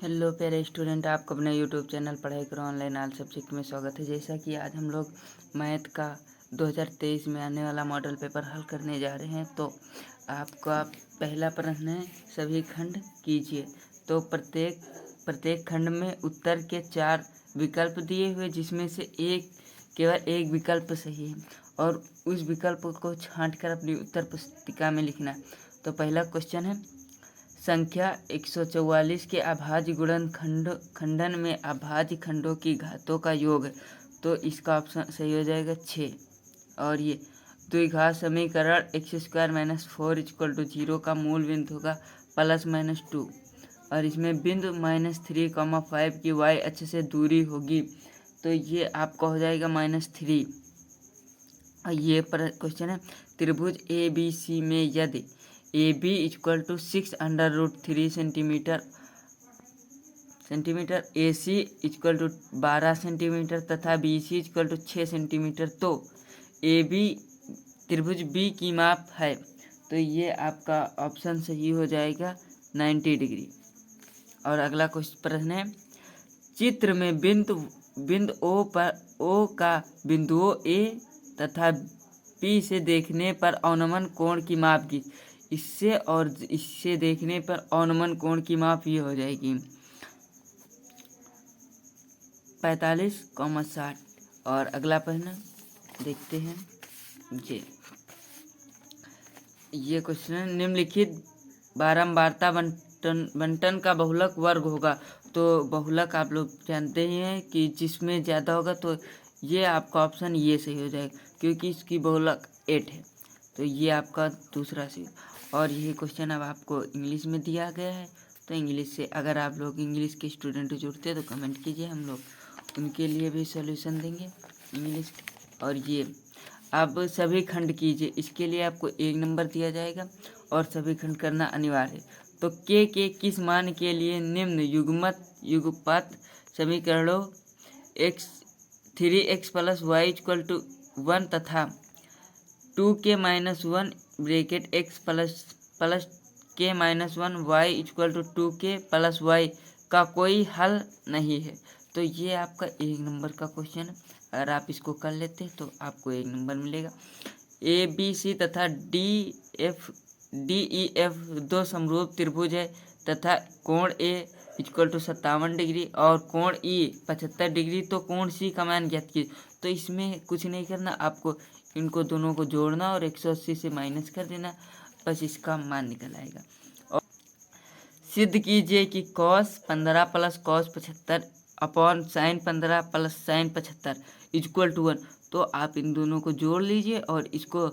Hello प्यारे student, आपको अपने यूट्यूब चैनल पढ़ाई करो ऑनलाइन ऑल सब्जेक्ट में स्वागत है। जैसा कि आज हम लोग मैथ का 2023 में आने वाला मॉडल पेपर हल करने जा रहे हैं, तो आपका पहला प्रश्न है सभी खंड कीजिए। तो प्रत्येक खंड में उत्तर के 4 विकल्प दिए हुए, जिसमें से केवल एक विकल्प सही है और उस विकल्प को छांट कर अपनी उत्तर पुस्तिका में लिखना है। तो पहला क्वेश्चन है, संख्या 144 के अभाज्य खंडन में अभाज्य खंडों की घातों का योग है। तो इसका ऑप्शन सही हो जाएगा 6। और ये द्विघात समीकरण x² - 4 = 0 का मूल बिंदु होगा +-2 और इसमें बिंदु -3, 5 की y अक्ष से दूरी होगी, तो ये आपका हो जाएगा -3। और ये क्वेश्चन है, त्रिभुज ABC में यदि AB = 6√3 सेंटीमीटर, AC = 12 सेंटीमीटर तथा BC = 6 सेंटीमीटर, तो AB त्रिभुज B की माप है। तो ये आपका ऑप्शन सही हो जाएगा 90 डिग्री। और अगला प्रश्न है, चित्र में बिंदु O का बिंदुओं A तथा P से देखने पर अवनमन कोण की माप की। इससे और इससे देखने पर अवनमन कोण की माप ये हो जाएगी 45,60। और अगला प्रश्न देखते हैं। ये क्वेश्चन है, निम्नलिखित बारंबारता बंटन का बहुलक वर्ग होगा। तो बहुलक आप लोग जानते ही हैं कि जिसमें ज़्यादा होगा, तो ये आपका ऑप्शन ये सही हो जाएगा, क्योंकि इसकी बहुलक 8 है। तो ये आपका दूसरा सही। और ये क्वेश्चन अब आपको इंग्लिश में दिया गया है, तो इंग्लिश से अगर आप लोग इंग्लिश के स्टूडेंट जुड़ते हैं तो कमेंट कीजिए, हम लोग उनके लिए भी सॉल्यूशन देंगे इंग्लिश। और ये अब सभी खंड कीजिए, इसके लिए आपको 1 नंबर दिया जाएगा और सभी खंड करना अनिवार्य है। तो के किस मान के लिए निम्न युगपत समीकरणों 3x + y = 1 तथा 2k - 1 (x + k - 1 y = 2k + y) का कोई हल नहीं है। तो ये आपका 1 नंबर का क्वेश्चन है। अगर आप इसको कर लेते हैं तो आपको 1 नंबर मिलेगा। ABC तथा DEF 2 समरूप त्रिभुज है तथा कोण A = 57 डिग्री और कोण E 75 डिग्री, तो कोण C का मान ज्ञात कीजिए। तो इसमें कुछ नहीं करना, आपको इनको दोनों को जोड़ना और 180 से माइनस कर देना, बस इसका मान निकल आएगा। और सिद्ध कीजिए कि cos 15 + cos 75 upon sin 15 + sin 75 = 1। तो आप इन दोनों को जोड़ लीजिए और इसको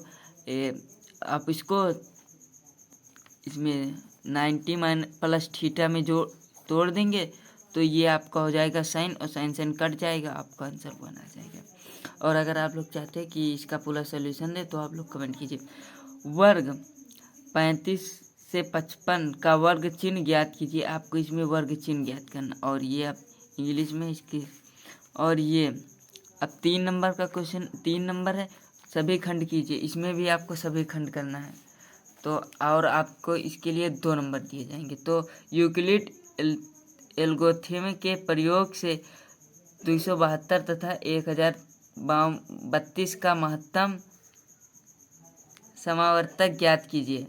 आप इसको इसमें 90 प्लस थीटा में तोड़ देंगे, तो ये आपका हो जाएगा साइन, और साइन कट जाएगा, आपका आंसर 1 आ जाएगा। और अगर आप लोग चाहते हैं कि इसका पूरा सोल्यूशन दे, तो आप लोग कमेंट कीजिए। वर्ग 35 से 55 का वर्ग चिन्ह ज्ञात कीजिए। आपको इसमें वर्ग चिन्ह ज्ञात करना, और ये आप इंग्लिश में इसकी। और ये अब 3 नंबर का क्वेश्चन 3 नंबर है, सभी खंड कीजिए। इसमें भी आपको सभी खंड करना है, तो और आपको इसके लिए 2 नंबर दिए जाएंगे। तो यूक्लिड एल्गोरिथ्म के प्रयोग से 272 तथा 1032 का महत्तम समावर्तक ज्ञात कीजिए।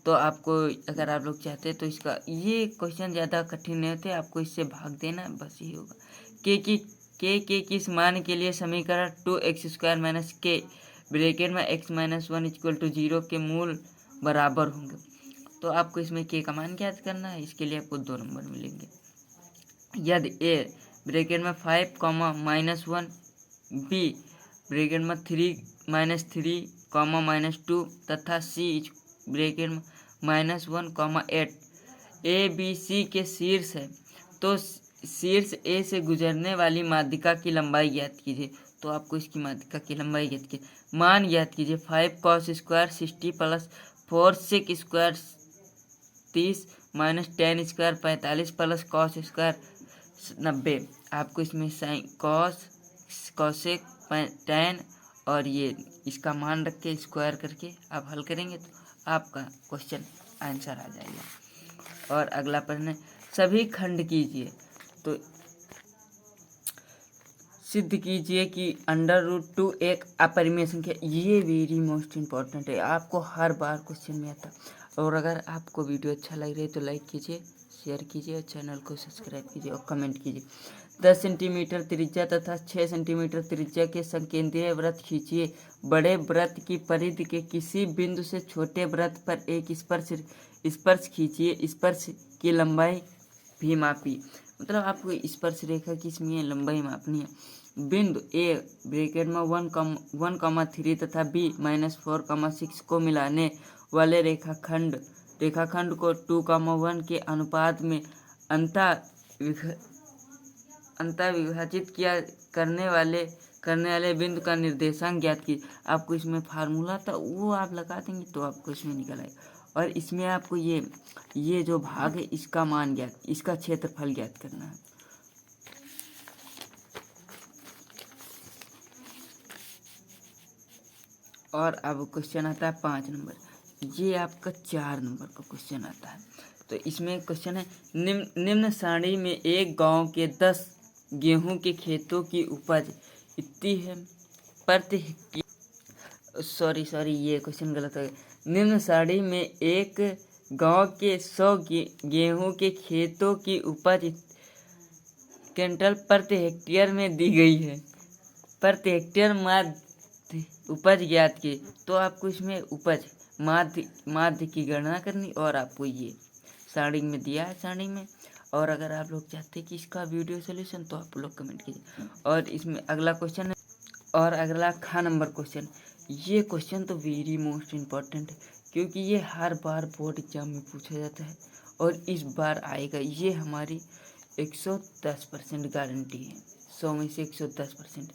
तो आपको अगर आप लोग चाहते हैं तो इसका ये क्वेश्चन ज़्यादा कठिन नहीं होते, आपको इससे भाग देना, बस यही होगा। के किस मान के लिए समीकरण 2x² - k ब्रैकेट में x - 1 = 0 के मूल बराबर होंगे। तो आपको इसमें के का मान ज्ञात करना है, इसके लिए आपको 2 नंबर मिलेंगे। यदि a ब्रैकेट में 5, -1 b ब्रैकेट में 3 - 3, -2 तथा c ब्रैकेट में -1, 8 a b c के शीर्ष है, तो शीर्ष a से गुजरने वाली माध्यिका की लंबाई ज्ञात कीजिए। तो आपको इसकी माध्यिका की लंबाई ज्ञात कीजिए। मान ज्ञात कीजिए 5 cos² 60 + 4 sec² 30 - 10² 45 + cos² 90। आपको इसमें साइन कॉसेक tan और ये इसका मान रख के स्क्वायर करके आप हल करेंगे, तो आपका क्वेश्चन आंसर आ जाएगा। और अगला प्रश्न है, सभी खंड कीजिए। तो सिद्ध कीजिए कि √2 एक अपरिमेय संख्या। ये वेरी मोस्ट इम्पॉर्टेंट है, आपको हर बार क्वेश्चन में आता। और अगर आपको वीडियो अच्छा लग रहा है तो लाइक कीजिए, शेयर कीजिए और चैनल को सब्सक्राइब कीजिए और कमेंट कीजिए। 10 सेंटीमीटर त्रिज्या तथा 6 सेंटीमीटर त्रिज्या के संकेंद्रीय वृत्त खींचिए। बड़े वृत्त की परिधि के किसी बिंदु से छोटे वृत्त पर एक स्पर्श खींचिए। स्पर्श की लंबाई भी मापिए। मतलब आपको स्पर्श रेखा की इसमें लंबाई मापनी है। बिंदु ए ब्रैकेट में 1,3 तथा बी -4,6 को मिलाने वाले रेखाखंड को 2,1 के अनुपात में विभाजित करने वाले बिंदु का निर्देशांक ज्ञात कीजिए। आपको इसमें फार्मूला था वो आप लगा देंगे तो आपको इसमें निकल आएगा। और इसमें आपको ये जो भाग है इसका मान इसका क्षेत्रफल ज्ञात करना है। और अब क्वेश्चन आता है 5 नंबर। ये आपका 4 नंबर का क्वेश्चन आता है। तो इसमें क्वेश्चन है निम्न सारणी में एक गांव के 10 गेहूं के खेतों की उपज इतनी है प्रति सॉरी ये क्वेश्चन गलत है। निम्न सारणी में एक गांव के 100 गेहूं के खेतों की उपज क्विंटल प्रति हेक्टेयर में दी गई है। प्रति हेक्टेयर माध्य उपज ज्ञात की। तो आपको इसमें उपज माध्य की गणना करनी और आपको ये सारणी में दिया है सारणी में। और अगर आप लोग चाहते हैं कि इसका वीडियो सोल्यूशन तो आप लोग कमेंट कीजिए। और इसमें अगला क्वेश्चन है और अगला ख नंबर क्वेश्चन। ये क्वेश्चन तो वेरी मोस्ट इम्पॉर्टेंट है क्योंकि ये हर बार बोर्ड एग्जाम में पूछा जाता है और इस बार आएगा। ये हमारी 110% गारंटी है, 100 में से 110%।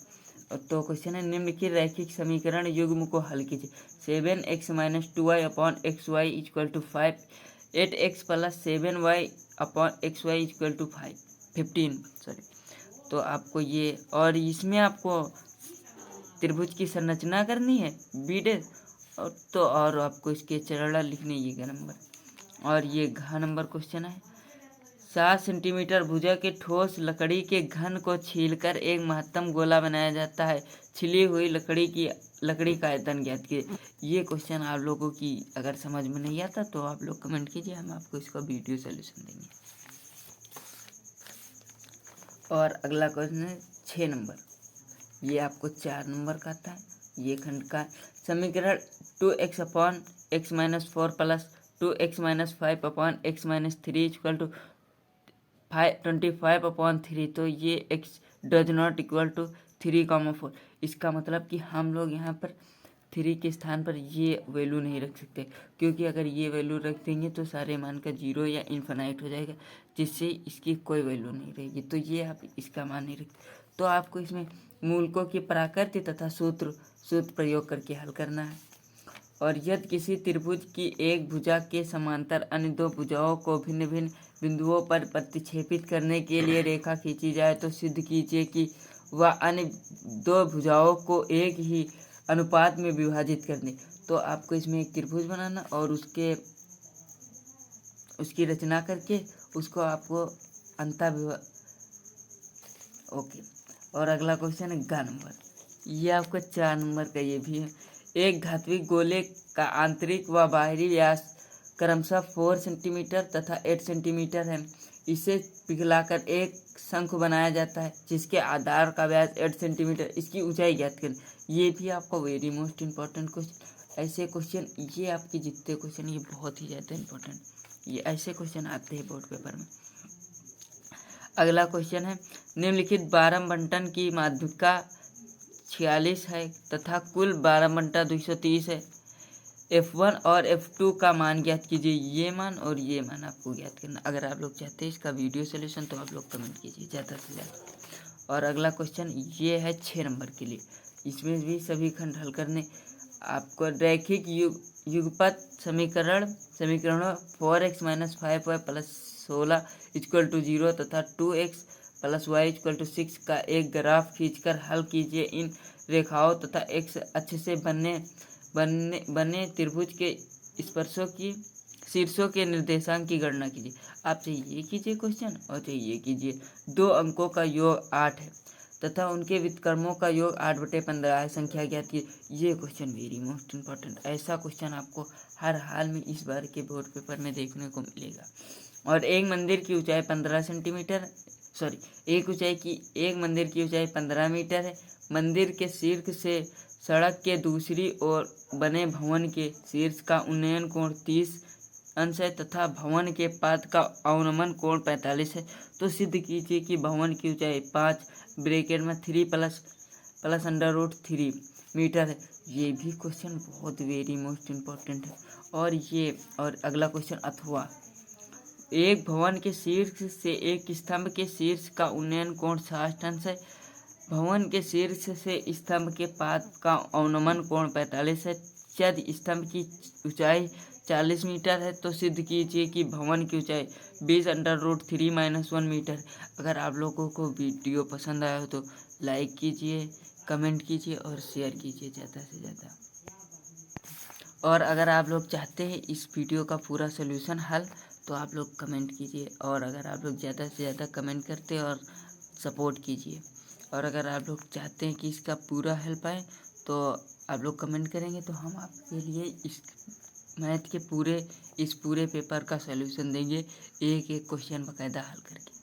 तो क्वेश्चन है निम्नलिखित रैखिक समीकरण युग्म को हल कीजिए। 7x - 2y upon xy = 5, 8x + 7y upon xy = 15। तो आपको ये और इसमें आपको त्रिभुज की संरचना करनी है बीडे और आपको इसके चरण लिखने ये नंबर। और ये घ नंबर क्वेश्चन है 7 सेंटीमीटर भुजा के ठोस लकड़ी के घन को छीलकर एक महत्तम गोला बनाया जाता है। छिली हुई लकड़ी का आयतन ज्ञात कीजिए। ये क्वेश्चन आप लोगों की अगर समझ में नहीं आता तो आप लोग कमेंट कीजिए, हम आपको इसका वीडियो सोल्यूशन देंगे। और अगला क्वेश्चन है 6 नंबर। ये आपको 4 नंबर का आता है। ये खंड का समीकरण 2x upon x - 4 plus 2x - 5 upon x - 3 = 25/3। तो ये x does not equal to 3,4। इसका मतलब कि हम लोग यहाँ पर 3 के स्थान पर ये वैल्यू नहीं रख सकते क्योंकि अगर ये वैल्यू रख देंगे तो सारे मान का 0 या इन्फिनाइट हो जाएगा जिससे इसकी कोई वैल्यू नहीं रहेगी। तो ये आप इसका मान नहीं रखते। तो आपको इसमें मूलकों की प्राकृति तथा सूत्र प्रयोग करके हल करना है। और यदि किसी त्रिभुज की एक भुजा के समांतर अन्य 2 भुजाओं को भिन्न भिन्न बिंदुओं पर प्रतिच्छेदित करने के लिए रेखा खींची जाए तो सिद्ध कीजिए कि वह अन्य 2 भुजाओं को एक ही अनुपात में विभाजित कर दे। तो आपको इसमें एक त्रिभुज बनाना और उसकी रचना करके उसको आपको ओके। और अगला क्वेश्चन है ग नंबर। ये आपका 4 नंबर का ये भी है। एक धात्विक गोले का आंतरिक व बाहरी व्यास क्रमशः 4 सेंटीमीटर तथा 8 सेंटीमीटर है। इसे पिघलाकर एक शंख बनाया जाता है जिसके आधार का व्यास 8 सेंटीमीटर। इसकी ऊंचाई ज्ञात करें। ये भी आपका वेरी मोस्ट इम्पॉर्टेंट क्वेश्चन। ऐसे क्वेश्चन ये आपके जितने क्वेश्चन ये बहुत ही ज़्यादा इम्पोर्टेंट, ये ऐसे क्वेश्चन आते हैं बोर्ड पेपर में। अगला क्वेश्चन है निम्नलिखित 12 बंटन की माध्यिका 46 है तथा कुल 12 बंटा 230 है। F1 और F2 का मान ज्ञात कीजिए। ये मान और ये मान आपको ज्ञात करना। अगर आप लोग चाहते हैं इसका वीडियो सोल्यूशन तो आप लोग कमेंट कीजिए ज़्यादा से ज़्यादा। और अगला क्वेश्चन ये है 6 नंबर के लिए। इसमें भी सभी खंड हल करने। आपको रैखिक युगपत समीकरणों 4x - 5y + 16 = 0 तथा 2x + y = 6 का एक ग्राफ खींचकर हल कीजिए। इन रेखाओं तथा x अक्ष से बने त्रिभुज के स्पर्शों की शीर्षों के निर्देशांक की गणना कीजिए। आप चाहे ये कीजिए क्वेश्चन और चाहे ये कीजिए। 2 अंकों का योग 8 है तथा उनके व्युत्क्रमों का योग 8/15 है, संख्या ज्ञात की। ये क्वेश्चन वेरी मोस्ट इम्पॉर्टेंट। ऐसा क्वेश्चन आपको हर हाल में इस बार के बोर्ड पेपर में देखने को मिलेगा। और एक मंदिर की ऊंचाई 15 सेंटीमीटर, सॉरी एक मंदिर की ऊंचाई 15 मीटर है। मंदिर के शीर्ष से सड़क के दूसरी ओर बने भवन के शीर्ष का उन्नयन कोण 30 अंश है तथा भवन के पाद का अवनमन कोण 45 है। तो सिद्ध कीजिए कि भवन की ऊंचाई 5 ब्रैकेट में 3 प्लस √3 मीटर है। ये भी क्वेश्चन बहुत वेरी मोस्ट इम्पोर्टेंट है। और अगला क्वेश्चन, अथवा एक भवन के शीर्ष से एक स्तंभ के शीर्ष का उन्नयन कोण 60 अंश है। भवन के शीर्ष से स्तंभ के पाद का अवनमन कोण 45 है। यदि स्तंभ की ऊंचाई 40 मीटर है तो सिद्ध कीजिए कि भवन की ऊंचाई 20 √3 - 1 मीटर। अगर आप लोगों को वीडियो पसंद आया हो तो लाइक कीजिए, कमेंट कीजिए और शेयर कीजिए ज़्यादा से ज़्यादा। और अगर आप लोग चाहते हैं इस वीडियो का पूरा सोल्यूशन हल तो आप लोग कमेंट कीजिए। और अगर आप लोग ज़्यादा से ज़्यादा कमेंट करते और सपोर्ट कीजिए। और अगर आप लोग चाहते हैं कि इसका पूरा हेल्प आए तो आप लोग कमेंट करेंगे तो हम आपके लिए इस मैथ के इस पूरे पेपर का सॉल्यूशन देंगे, एक एक क्वेश्चन बाकायदा हल करके।